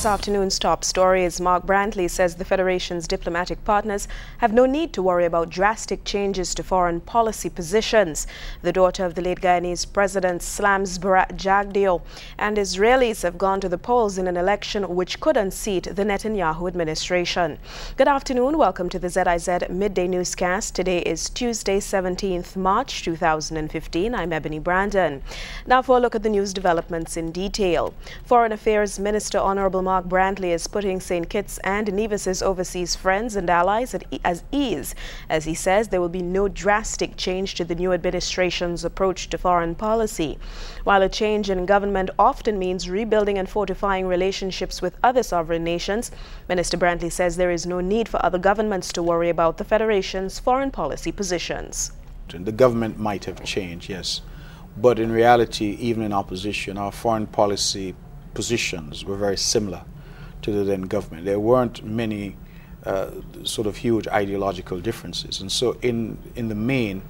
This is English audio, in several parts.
This afternoon's top story is Mark Brantley says the Federation's diplomatic partners have no need to worry about drastic changes to foreign policy positions. The daughter of the late Guyanese president slams Bharat Jagdeo, and Israelis have gone to the polls in an election which could unseat the Netanyahu administration. Good afternoon. Welcome to the ZIZ Midday Newscast. Today is Tuesday, 17th March 2015. I'm Ebony Brandon. Now for a look at the news developments in detail. Foreign Affairs Minister Honorable Mark Brantley is putting St. Kitts and Nevis's overseas friends and allies at ease, as he says there will be no drastic change to the new administration's approach to foreign policy. While a change in government often means rebuilding and fortifying relationships with other sovereign nations, Minister Brantley says there is no need for other governments to worry about the Federation's foreign policy positions. The government might have changed, yes, but in reality, even in opposition, our foreign policy positions were very similar to the then government. There weren't many sort of huge ideological differences, and so in the main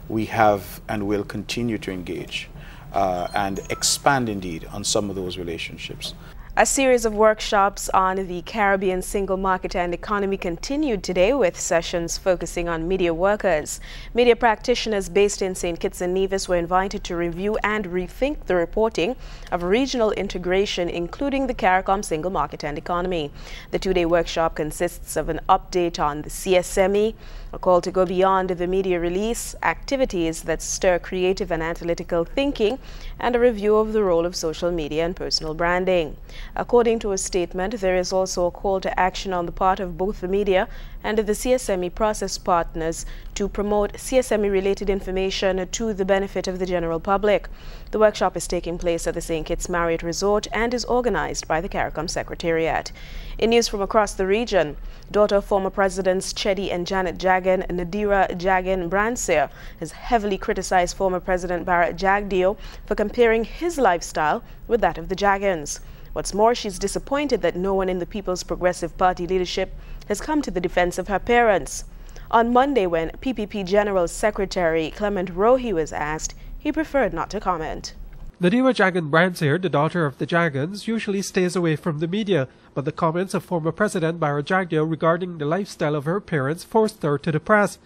we have and will continue to engage and expand indeed on some of those relationships. A series of workshops on the Caribbean single market and economy continued today, with sessions focusing on media workers. Media practitioners based in St. Kitts and Nevis were invited to review and rethink the reporting of regional integration, including the CARICOM single market and economy. The two-day workshop consists of an update on the CSME, a call to go beyond the media release, activities that stir creative and analytical thinking, and a review of the role of social media and personal branding. According to a statement, there is also a call to action on the part of both the media and the CSME process partners to promote CSME-related information to the benefit of the general public. The workshop is taking place at the St. Kitts Marriott Resort and is organized by the CARICOM Secretariat. In news from across the region, daughter of former Presidents Chedi and Janet Jagan, Nadira Jagan Branseer, has heavily criticized former President Bharat Jagdeo for comparing his lifestyle with that of the Jagans. What's more, she's disappointed that no one in the People's Progressive Party leadership has come to the defense of her parents. On Monday, when PPP General Secretary Clement Rohi was asked, he preferred not to comment. Nadira Jagan Branseer, the daughter of the Jagans, usually stays away from the media, but the comments of former President Bharat Jagdeo regarding the lifestyle of her parents forced her to the press.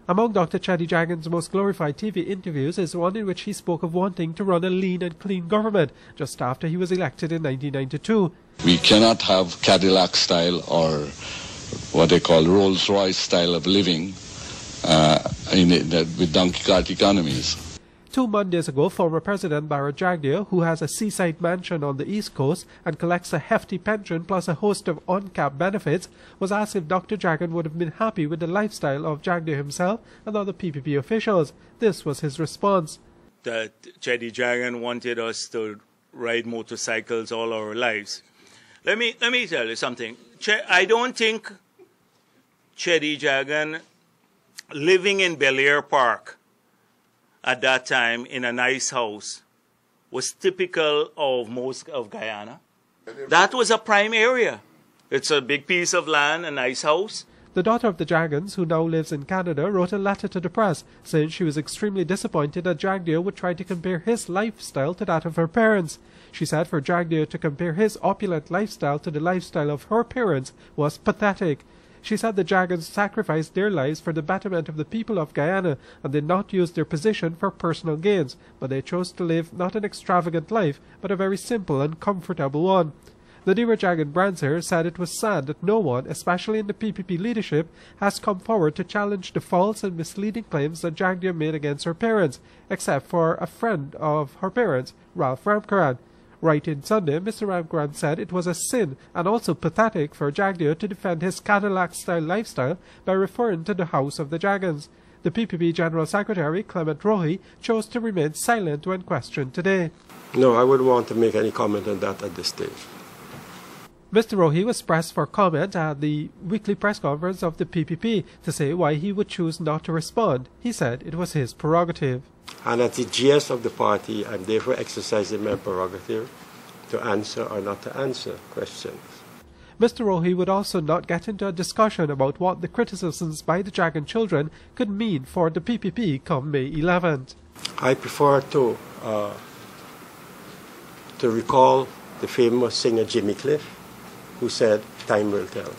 Among Dr. Chedi Jagan's most glorified TV interviews is one in which he spoke of wanting to run a lean and clean government just after he was elected in 1992. We cannot have Cadillac style or what they call Rolls-Royce style of living with donkey cart economies. 2 Mondays ago, former President Bharat Jagdeo, who has a seaside mansion on the East Coast and collects a hefty pension plus a host of uncapped benefits, was asked if Dr. Jagan would have been happy with the lifestyle of Jagdeo himself and other PPP officials. This was his response. That Chedi Jagan wanted us to ride motorcycles all our lives. Let me tell you something. I don't think Chedi Jagan living in Bel Air Park at that time in a nice house was typical of most of Guyana. That was a prime area. It's a big piece of land, a nice house. The daughter of the Jagans, who now lives in Canada, wrote a letter to the press saying she was extremely disappointed that Jagdeo would try to compare his lifestyle to that of her parents. She said for Jagdeo to compare his opulent lifestyle to the lifestyle of her parents was pathetic. She said the Jagans sacrificed their lives for the betterment of the people of Guyana and did not use their position for personal gains, but they chose to live not an extravagant life, but a very simple and comfortable one. Nadira Jagan Branseer said it was sad that no one, especially in the PPP leadership, has come forward to challenge the false and misleading claims that Jagdeo made against her parents, except for a friend of her parents, Ralph Ramkaran. Writing Sunday, Mr. Ramkaran said it was a sin and also pathetic for Jagdeo to defend his Cadillac-style lifestyle by referring to the house of the Jagans. The PPP General Secretary, Clement Rohi, chose to remain silent when questioned today. No, I wouldn't want to make any comment on that at this stage. Mr. Rohi was pressed for comment at the weekly press conference of the PPP to say why he would choose not to respond. He said it was his prerogative. And as the GS of the party, I'm therefore exercising my prerogative to answer or not to answer questions. Mr. Rohi would also not get into a discussion about what the criticisms by the Jagan children could mean for the PPP come May 11th. I prefer to recall the famous singer Jimmy Cliff, who said, "Time will tell."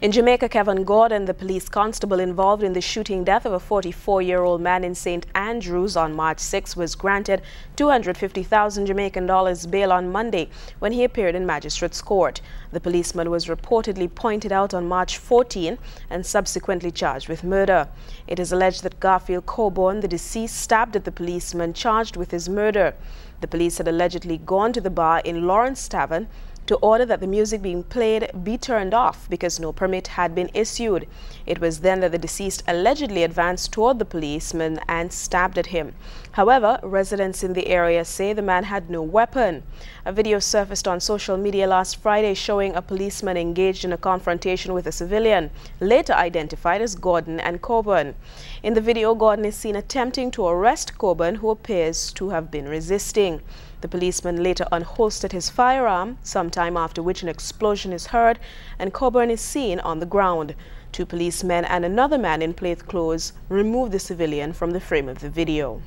In Jamaica, Kevin Gordon, the police constable involved in the shooting death of a 44-year-old man in St. Andrews on March 6, was granted $250,000 Jamaican bail on Monday when he appeared in magistrate's court. The policeman was reportedly pointed out on March 14 and subsequently charged with murder. It is alleged that Garfield Coburn, the deceased, stabbed at the policeman charged with his murder. The police had allegedly gone to the bar in Lawrence Tavern to order that the music being played be turned off because no permit had been issued. It was then that the deceased allegedly advanced toward the policeman and stabbed at him. However, residents in the area say the man had no weapon. A video surfaced on social media last Friday showing a policeman engaged in a confrontation with a civilian, later identified as Gordon and Coburn. In the video, Gordon is seen attempting to arrest Coburn, who appears to have been resisting. The policeman later unholstered his firearm, sometime after which an explosion is heard and Coburn is seen on the ground. Two policemen and another man in plainclothes removed the civilian from the frame of the video.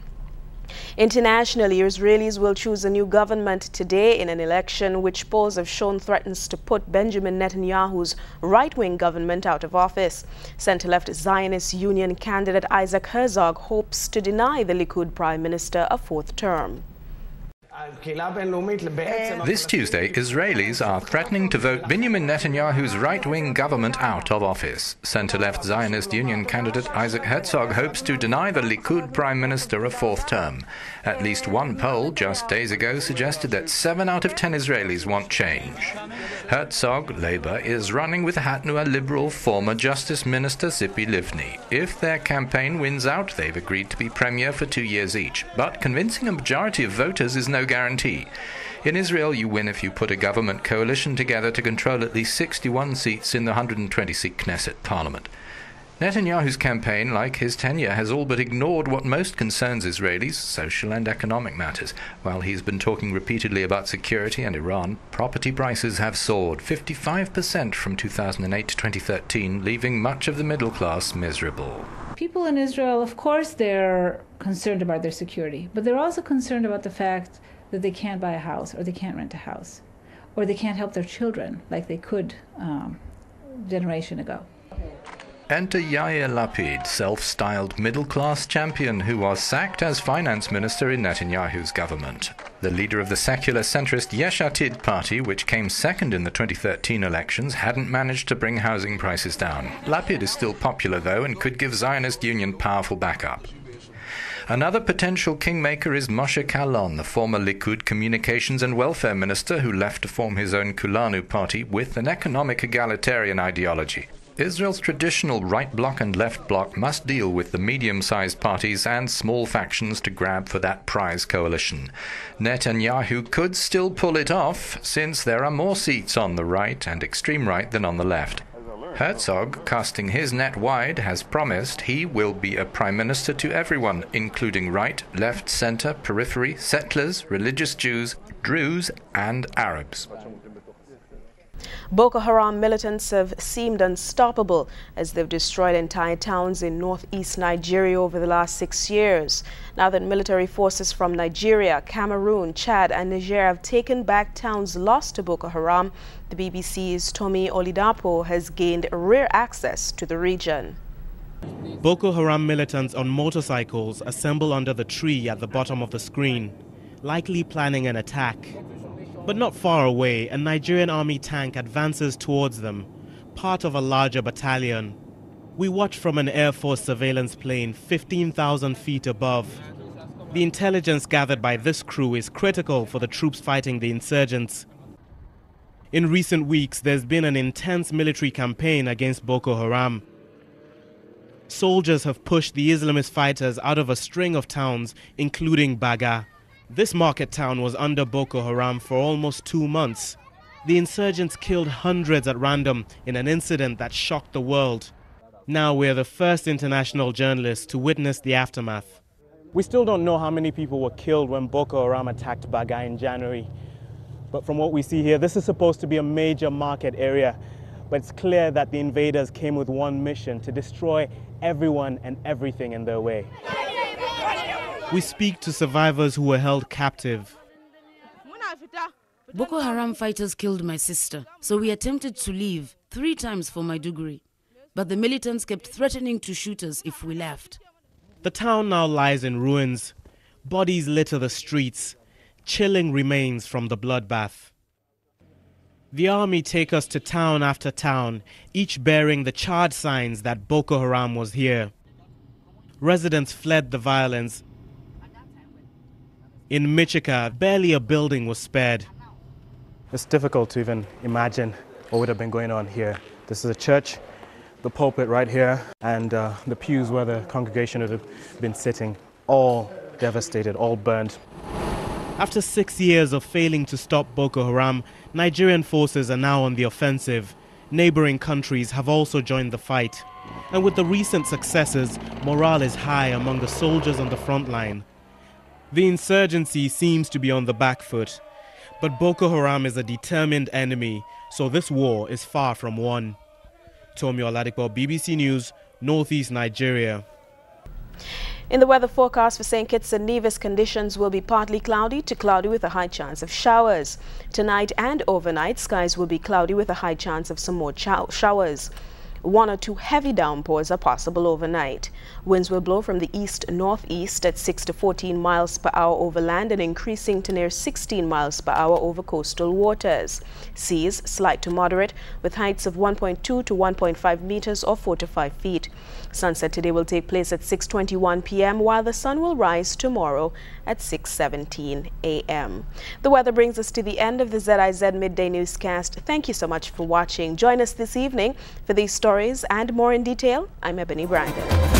Internationally, Israelis will choose a new government today in an election which polls have shown threatens to put Benjamin Netanyahu's right-wing government out of office. Center-left Zionist Union candidate Isaac Herzog hopes to deny the Likud prime minister a fourth term. This Tuesday, Israelis are threatening to vote Benjamin Netanyahu's right-wing government out of office. Centre-left Zionist Union candidate Isaac Herzog hopes to deny the Likud prime minister a fourth term. At least one poll just days ago suggested that 7 out of 10 Israelis want change. Herzog, Labour, is running with Hatnua Liberal former Justice Minister Tzipi Livni. If their campaign wins out, they've agreed to be premier for 2 years each. But convincing a majority of voters is no guarantee. In Israel, you win if you put a government coalition together to control at least 61 seats in the 120-seat Knesset parliament. Netanyahu's campaign, like his tenure, has all but ignored what most concerns Israelis, social and economic matters. While he's been talking repeatedly about security and Iran, property prices have soared 55% from 2008 to 2013, leaving much of the middle class miserable. People in Israel, of course, they're concerned about their security, but they're also concerned about the fact that they can't buy a house, or they can't rent a house, or they can't help their children like they could a generation ago. Enter Yair Lapid, self-styled middle-class champion who was sacked as finance minister in Netanyahu's government. The leader of the secular centrist Yesh Atid party, which came second in the 2013 elections, hadn't managed to bring housing prices down. Lapid is still popular, though, and could give Zionist Union powerful backup. Another potential kingmaker is Moshe Kalon, the former Likud communications and welfare minister who left to form his own Kulanu party with an economic egalitarian ideology. Israel's traditional right bloc and left bloc must deal with the medium-sized parties and small factions to grab for that prize coalition. Netanyahu could still pull it off, since there are more seats on the right and extreme right than on the left. Herzog, casting his net wide, has promised he will be a prime minister to everyone, including right, left, centre, periphery, settlers, religious Jews, Druze and Arabs. Boko Haram militants have seemed unstoppable as they've destroyed entire towns in northeast Nigeria over the last 6 years. Now that military forces from Nigeria, Cameroon, Chad and Niger have taken back towns lost to Boko Haram, the BBC's Tomi Olidapo has gained rear access to the region. Boko Haram militants on motorcycles assemble under the tree at the bottom of the screen, likely planning an attack. But not far away, a Nigerian army tank advances towards them, part of a larger battalion. We watch from an Air Force surveillance plane 15,000 feet above. The intelligence gathered by this crew is critical for the troops fighting the insurgents. In recent weeks, there's been an intense military campaign against Boko Haram. Soldiers have pushed the Islamist fighters out of a string of towns, including Baga. This market town was under Boko Haram for almost 2 months. The insurgents killed hundreds at random in an incident that shocked the world. Now we're the first international journalists to witness the aftermath. We still don't know how many people were killed when Boko Haram attacked Baga in January. But from what we see here, this is supposed to be a major market area. But it's clear that the invaders came with one mission: to destroy everyone and everything in their way. We speak to survivors who were held captive. Boko Haram fighters killed my sister, so we attempted to leave 3 times for Maiduguri. But the militants kept threatening to shoot us if we left. The town now lies in ruins. Bodies litter the streets. Chilling remains from the bloodbath. The army take us to town after town, each bearing the charred signs that Boko Haram was here. Residents fled the violence. In Michika, barely a building was spared. It's difficult to even imagine what would have been going on here. This is a church, the pulpit right here, and the pews where the congregation would have been sitting, all devastated, all burned. After 6 years of failing to stop Boko Haram, Nigerian forces are now on the offensive. Neighboring countries have also joined the fight. And with the recent successes, morale is high among the soldiers on the front line. The insurgency seems to be on the back foot. But Boko Haram is a determined enemy, so this war is far from won. Tomi Oladipo, BBC News, Northeast Nigeria. In the weather forecast for St. Kitts and Nevis, conditions will be partly cloudy to cloudy with a high chance of showers. Tonight and overnight, skies will be cloudy with a high chance of some more showers. 1 or 2 heavy downpours are possible overnight. Winds will blow from the east-northeast at 6 to 14 miles per hour over land and increasing to near 16 miles per hour over coastal waters. Seas slight to moderate with heights of 1.2 to 1.5 meters or 4 to 5 feet. Sunset today will take place at 6:21 p.m. while the sun will rise tomorrow at 6:17 a.m. The weather brings us to the end of the ZIZ Midday Newscast. Thank you so much for watching. Join us this evening for these stories and more in detail. I'm Ebony Brandon.